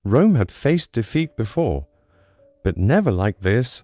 Rome had faced defeat before, but never like this.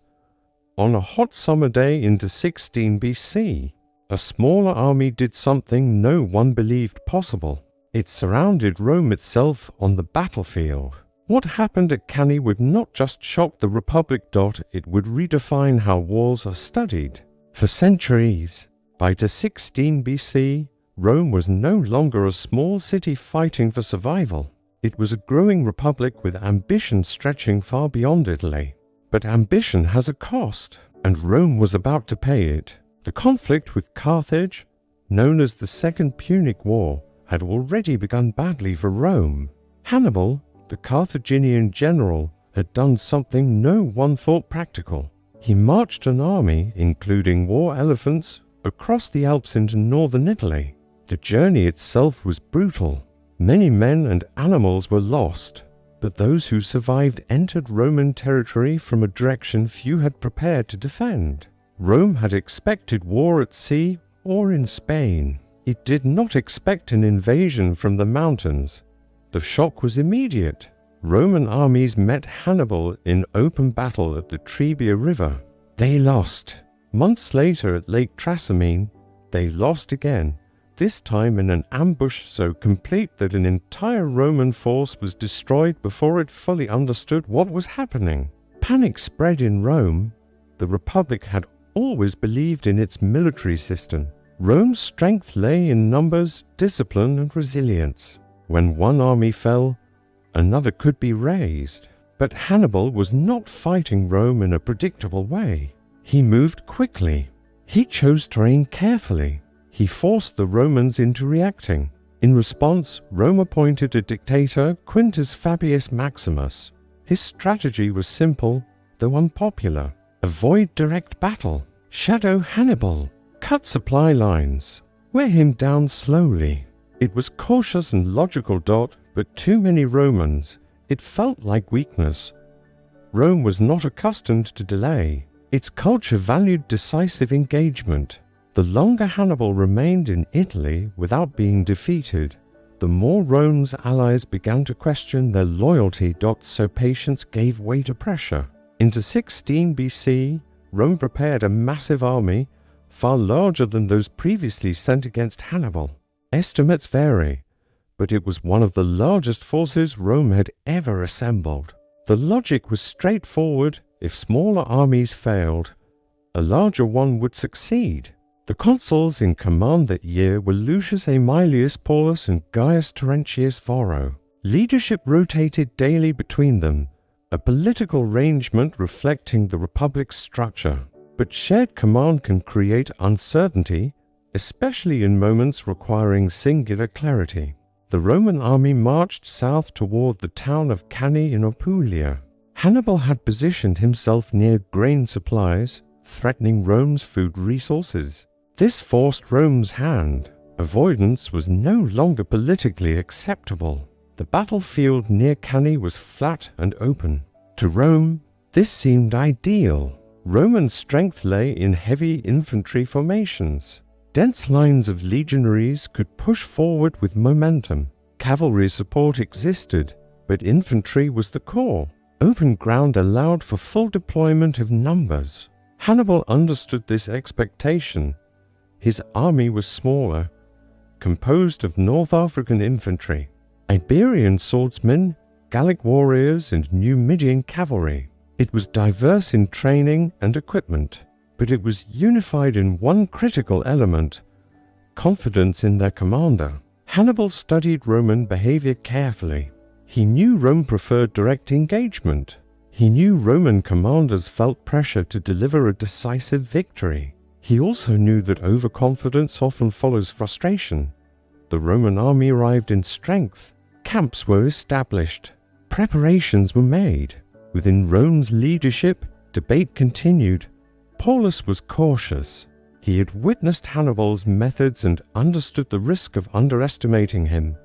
On a hot summer day into 16 BC, a smaller army did something no one believed possible. It surrounded Rome itself on the battlefield. What happened at Cannae would not just shock the Republic. It would redefine how wars are studied. For centuries, by 16 BC, Rome was no longer a small city fighting for survival. It was a growing republic with ambition stretching far beyond Italy. But ambition has a cost, and Rome was about to pay it. The conflict with Carthage, known as the Second Punic War, had already begun badly for Rome. Hannibal, the Carthaginian general, had done something no one thought practical. He marched an army, including war elephants, across the Alps into northern Italy. The journey itself was brutal. Many men and animals were lost, but those who survived entered Roman territory from a direction few had prepared to defend. Rome had expected war at sea or in Spain. It did not expect an invasion from the mountains. The shock was immediate. Roman armies met Hannibal in open battle at the Trebia River. They lost. Months later at Lake Trasimene, they lost again, this time in an ambush so complete that an entire Roman force was destroyed before it fully understood what was happening. Panic spread in Rome. The Republic had always believed in its military system. Rome's strength lay in numbers, discipline, and resilience. When one army fell, another could be raised. But Hannibal was not fighting Rome in a predictable way. He moved quickly. He chose terrain carefully. He forced the Romans into reacting. In response, Rome appointed a dictator, Quintus Fabius Maximus. His strategy was simple, though unpopular. Avoid direct battle. Shadow Hannibal. Cut supply lines. Wear him down slowly. It was cautious and logical, but too many Romans. It felt like weakness. Rome was not accustomed to delay. Its culture valued decisive engagement. The longer Hannibal remained in Italy without being defeated, the more Rome's allies began to question their loyalty. So patience gave way to pressure. Into 16 BC, Rome prepared a massive army, far larger than those previously sent against Hannibal. Estimates vary, but it was one of the largest forces Rome had ever assembled. The logic was straightforward: if smaller armies failed, a larger one would succeed. The consuls in command that year were Lucius Aemilius Paulus and Gaius Terentius Varro. Leadership rotated daily between them, a political arrangement reflecting the Republic's structure. But shared command can create uncertainty, especially in moments requiring singular clarity. The Roman army marched south toward the town of Cannae in Apulia. Hannibal had positioned himself near grain supplies, threatening Rome's food resources. This forced Rome's hand. Avoidance was no longer politically acceptable. The battlefield near Cannae was flat and open. To Rome, this seemed ideal. Roman strength lay in heavy infantry formations. Dense lines of legionaries could push forward with momentum. Cavalry support existed, but infantry was the core. Open ground allowed for full deployment of numbers. Hannibal understood this expectation. His army was smaller, composed of North African infantry, Iberian swordsmen, Gallic warriors, and Numidian cavalry. It was diverse in training and equipment, but it was unified in one critical element: confidence in their commander. Hannibal studied Roman behavior carefully. He knew Rome preferred direct engagement. He knew Roman commanders felt pressure to deliver a decisive victory. He also knew that overconfidence often follows frustration. The Roman army arrived in strength. Camps were established. Preparations were made. Within Rome's leadership, debate continued. Paulus was cautious. He had witnessed Hannibal's methods and understood the risk of underestimating him.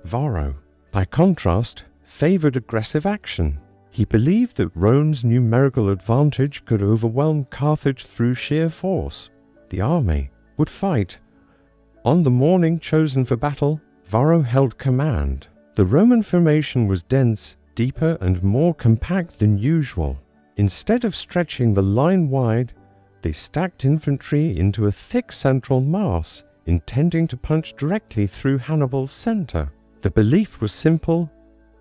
Varro, by contrast, favored aggressive action. He believed that Rome's numerical advantage could overwhelm Carthage through sheer force. The army would fight. On the morning chosen for battle, Varro held command. The Roman formation was dense, deeper and more compact than usual. Instead of stretching the line wide, they stacked infantry into a thick central mass, intending to punch directly through Hannibal's center. The belief was simple: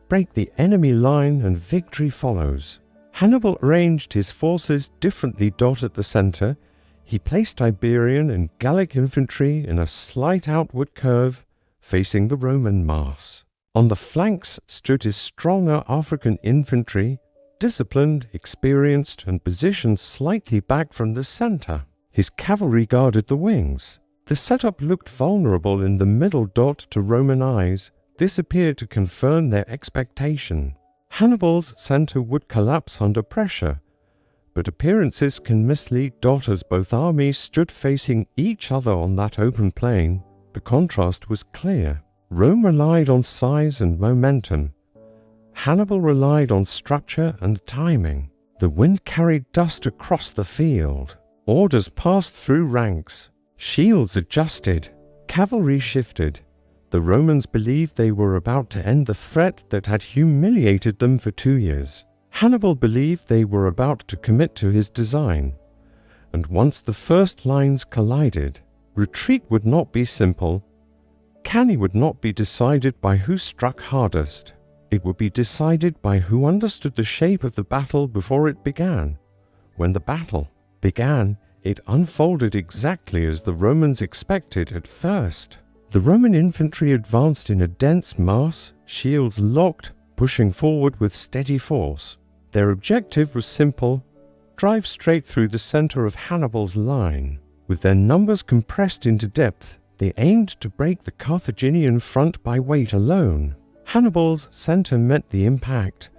break the enemy line and victory follows. Hannibal arranged his forces differently. At the center, he placed Iberian and Gallic infantry in a slight outward curve, facing the Roman mass. On the flanks stood his stronger African infantry, disciplined, experienced, and positioned slightly back from the center. His cavalry guarded the wings. The setup looked vulnerable in the middle. To Roman eyes, this appeared to confirm their expectation. Hannibal's center would collapse under pressure, but appearances can mislead. As both armies stood facing each other on that open plain, the contrast was clear. Rome relied on size and momentum. Hannibal relied on structure and timing. The wind carried dust across the field. Orders passed through ranks. Shields adjusted. Cavalry shifted. The Romans believed they were about to end the threat that had humiliated them for 2 years. Hannibal believed they were about to commit to his design. And once the first lines collided, retreat would not be simple. Cannae would not be decided by who struck hardest. It would be decided by who understood the shape of the battle before it began. When the battle began, it unfolded exactly as the Romans expected at first. The Roman infantry advanced in a dense mass, shields locked, pushing forward with steady force. Their objective was simple: drive straight through the center of Hannibal's line. With their numbers compressed into depth, they aimed to break the Carthaginian front by weight alone. Hannibal's center met the impact.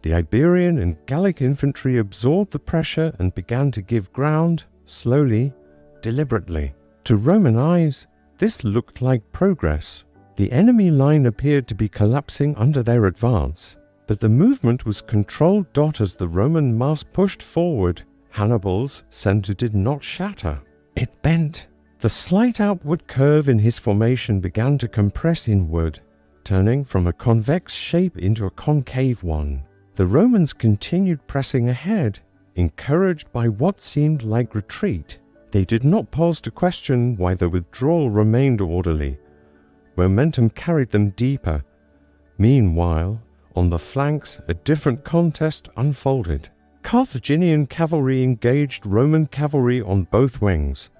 The Iberian and Gallic infantry absorbed the pressure and began to give ground, slowly, deliberately. To Roman eyes, this looked like progress. The enemy line appeared to be collapsing under their advance, but the movement was controlled. As the Roman mass pushed forward, Hannibal's center did not shatter. It bent. The slight outward curve in his formation began to compress inward, turning from a convex shape into a concave one. The Romans continued pressing ahead, encouraged by what seemed like retreat. They did not pause to question why the withdrawal remained orderly. Momentum carried them deeper. Meanwhile, on the flanks, a different contest unfolded. Carthaginian cavalry engaged Roman cavalry on both wings.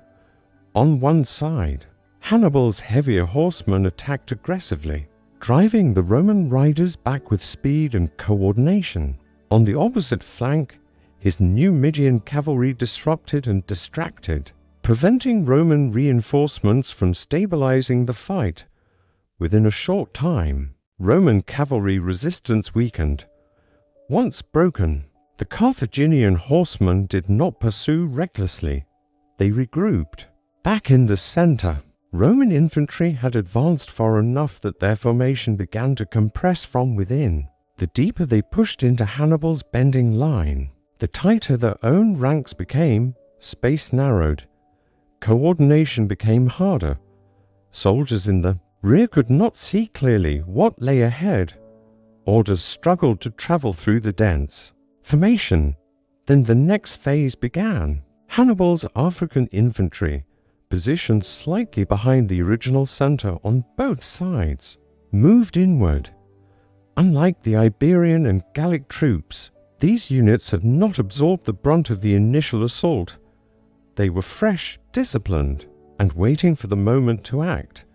On one side, Hannibal's heavier horsemen attacked aggressively, driving the Roman riders back with speed and coordination. On the opposite flank, his Numidian cavalry disrupted and distracted, preventing Roman reinforcements from stabilizing the fight. Within a short time, Roman cavalry resistance weakened. Once broken, the Carthaginian horsemen did not pursue recklessly. They regrouped. Back in the center, Roman infantry had advanced far enough that their formation began to compress from within. The deeper they pushed into Hannibal's bending line, the tighter their own ranks became. Space narrowed. Coordination became harder. Soldiers in the rear could not see clearly what lay ahead. Orders struggled to travel through the dense formation. Then the next phase began. Hannibal's African infantry, positioned slightly behind the original center on both sides, moved inward. Unlike the Iberian and Gallic troops, these units had not absorbed the brunt of the initial assault. They were fresh, disciplined, and waiting for the moment to act.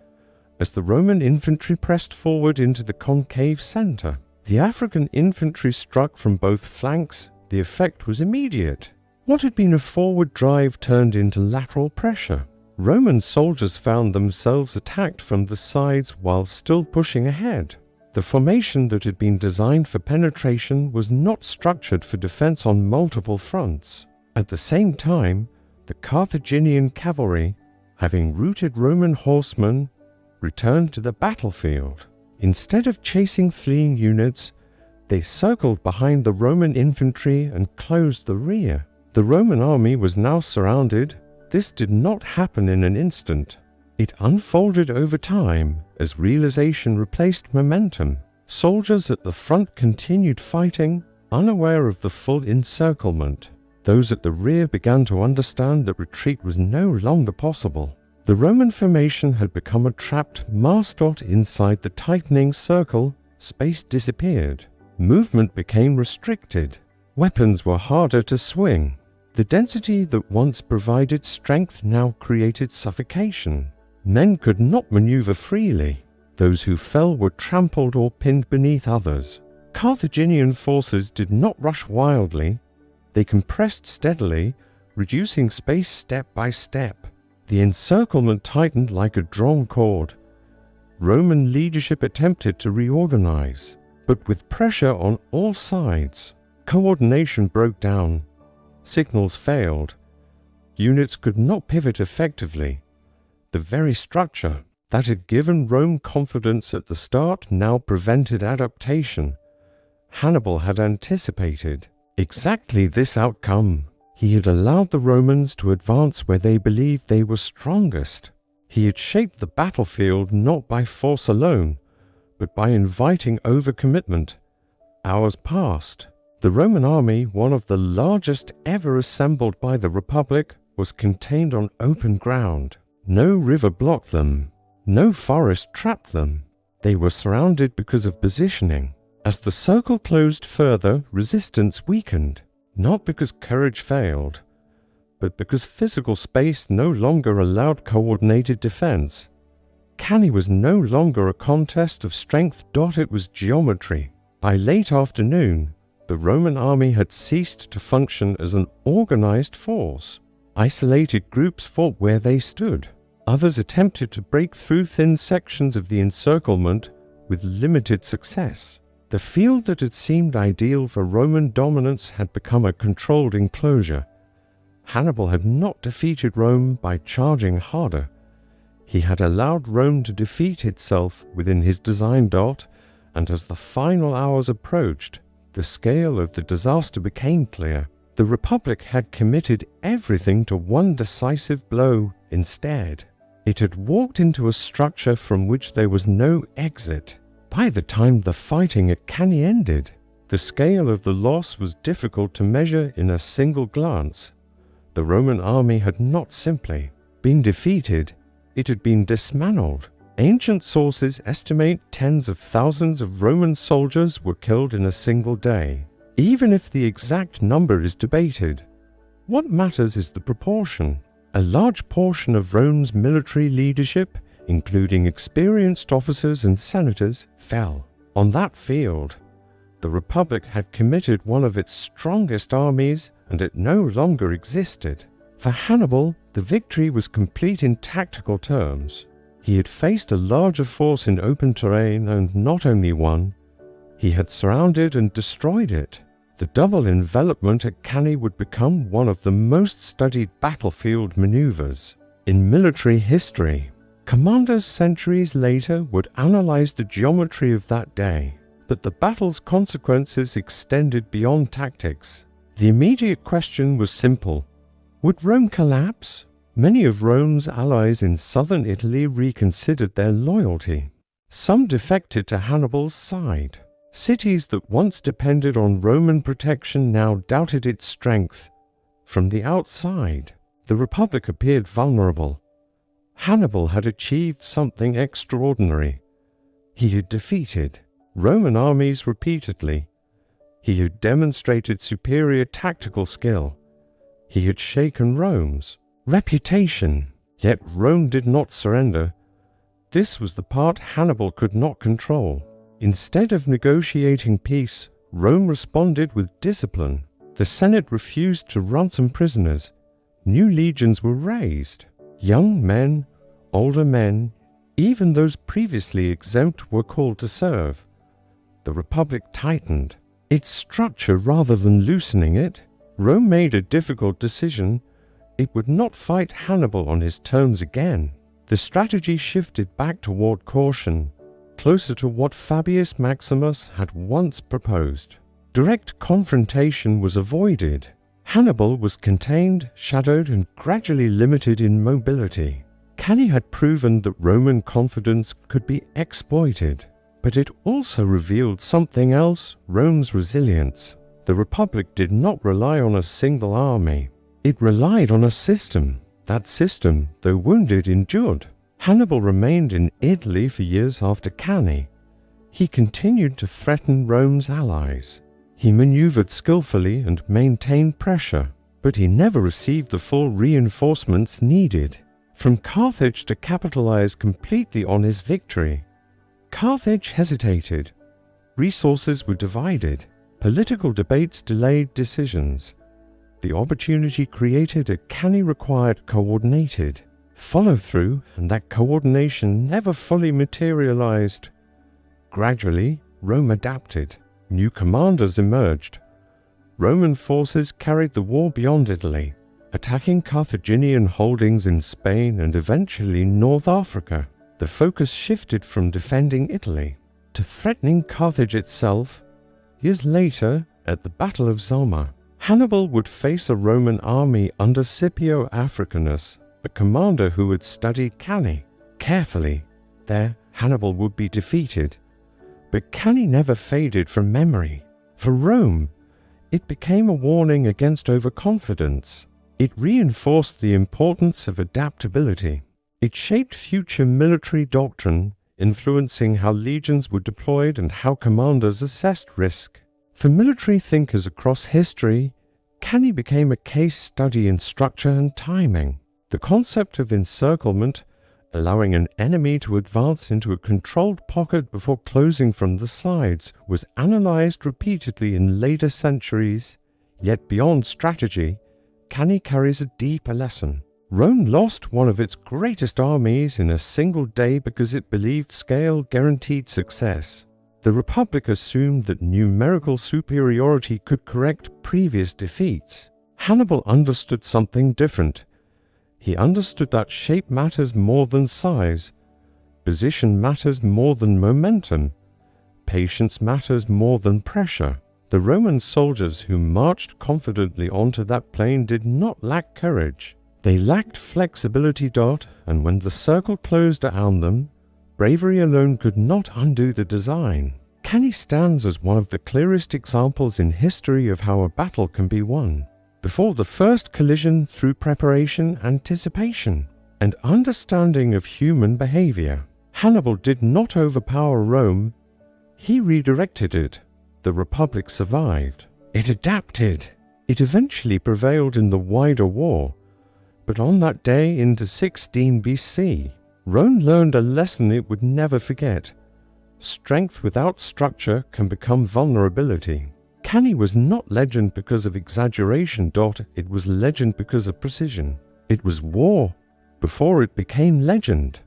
As the Roman infantry pressed forward into the concave center, the African infantry struck from both flanks. The effect was immediate. What had been a forward drive turned into lateral pressure. Roman soldiers found themselves attacked from the sides while still pushing ahead. The formation that had been designed for penetration was not structured for defense on multiple fronts. At the same time, the Carthaginian cavalry, having routed Roman horsemen, returned to the battlefield. Instead of chasing fleeing units, they circled behind the Roman infantry and closed the rear. The Roman army was now surrounded. This did not happen in an instant. It unfolded over time as realization replaced momentum. Soldiers at the front continued fighting, unaware of the full encirclement. Those at the rear began to understand that retreat was no longer possible. The Roman formation had become a trapped mass dot inside the tightening circle. Space disappeared. Movement became restricted. Weapons were harder to swing. The density that once provided strength now created suffocation. Men could not maneuver freely. Those who fell were trampled or pinned beneath others. Carthaginian forces did not rush wildly. They compressed steadily, reducing space step by step. The encirclement tightened like a drawn cord. Roman leadership attempted to reorganize, but with pressure on all sides, coordination broke down. Signals failed. Units could not pivot effectively. The very structure that had given Rome confidence at the start now prevented adaptation. Hannibal had anticipated exactly this outcome. He had allowed the Romans to advance where they believed they were strongest. He had shaped the battlefield not by force alone, but by inviting overcommitment. Hours passed. The Roman army, one of the largest ever assembled by the Republic, was contained on open ground. No river blocked them. No forest trapped them. They were surrounded because of positioning. As the circle closed further, resistance weakened, not because courage failed, but because physical space no longer allowed coordinated defense. Cannae was no longer a contest of strength. It was geometry. By late afternoon, the Roman army had ceased to function as an organized force. Isolated groups fought where they stood. Others attempted to break through thin sections of the encirclement with limited success. The field that had seemed ideal for Roman dominance had become a controlled enclosure. Hannibal had not defeated Rome by charging harder. He had allowed Rome to defeat itself within his design. And as the final hours approached, the scale of the disaster became clear. The Republic had committed everything to one decisive blow instead. It had walked into a structure from which there was no exit. By the time the fighting at Cannae ended, the scale of the loss was difficult to measure in a single glance. The Roman army had not simply been defeated, it had been dismantled. Ancient sources estimate tens of thousands of Roman soldiers were killed in a single day. Even if the exact number is debated, what matters is the proportion. A large portion of Rome's military leadership, including experienced officers and senators, fell. On that field, the Republic had committed one of its strongest armies, and it no longer existed. For Hannibal, the victory was complete in tactical terms. He had faced a larger force in open terrain, and not only one. He had surrounded and destroyed it. The double envelopment at Cannae would become one of the most studied battlefield maneuvers in military history. Commanders centuries later would analyze the geometry of that day, but the battle's consequences extended beyond tactics. The immediate question was simple: would Rome collapse? Many of Rome's allies in southern Italy reconsidered their loyalty. Some defected to Hannibal's side. Cities that once depended on Roman protection now doubted its strength. From the outside, the Republic appeared vulnerable. Hannibal had achieved something extraordinary. He had defeated Roman armies repeatedly. He had demonstrated superior tactical skill. He had shaken Rome's reputation. Yet Rome did not surrender. This was the part Hannibal could not control. Instead of negotiating peace, Rome responded with discipline. The Senate refused to ransom prisoners. New legions were raised. Young men, older men, even those previously exempt were called to serve. The Republic tightened its structure rather than loosening it. Rome made a difficult decision. It would not fight Hannibal on his terms again. The strategy shifted back toward caution, closer to what Fabius Maximus had once proposed. Direct confrontation was avoided. Hannibal was contained, shadowed, and gradually limited in mobility. Cannae had proven that Roman confidence could be exploited. But it also revealed something else: Rome's resilience. The Republic did not rely on a single army. It relied on a system. That system, though wounded, endured. Hannibal remained in Italy for years after Cannae. He continued to threaten Rome's allies. He maneuvered skillfully and maintained pressure, but he never received the full reinforcements needed. From Carthage to capitalize completely on his victory, Carthage hesitated. Resources were divided. Political debates delayed decisions. The opportunity created at Cannae required coordinated follow-through, and that coordination never fully materialized. Gradually, Rome adapted. New commanders emerged. Roman forces carried the war beyond Italy, attacking Carthaginian holdings in Spain and eventually North Africa. The focus shifted from defending Italy to threatening Carthage itself. Years later, at the Battle of Zama, Hannibal would face a Roman army under Scipio Africanus, a commander who had studied Cannae carefully. There, Hannibal would be defeated. But Cannae never faded from memory. For Rome, it became a warning against overconfidence. It reinforced the importance of adaptability. It shaped future military doctrine, influencing how legions were deployed and how commanders assessed risk. For military thinkers across history, Cannae became a case study in structure and timing. The concept of encirclement, allowing an enemy to advance into a controlled pocket before closing from the sides, was analyzed repeatedly in later centuries. Yet beyond strategy, Cannae carries a deeper lesson. Rome lost one of its greatest armies in a single day because it believed scale guaranteed success. The Republic assumed that numerical superiority could correct previous defeats. Hannibal understood something different. He understood that shape matters more than size, position matters more than momentum, patience matters more than pressure. The Roman soldiers who marched confidently onto that plain did not lack courage. They lacked flexibility. And when the circle closed around them, bravery alone could not undo the design. Cannae stands as one of the clearest examples in history of how a battle can be won. Before the first collision, through preparation, anticipation, and understanding of human behavior. Hannibal did not overpower Rome. He redirected it. The Republic survived. It adapted. It eventually prevailed in the wider war. But on that day into 16 BC, Rome learned a lesson it would never forget. Strength without structure can become vulnerability. Cannae was not legend because of exaggeration. It was legend because of precision. It was war before it became legend.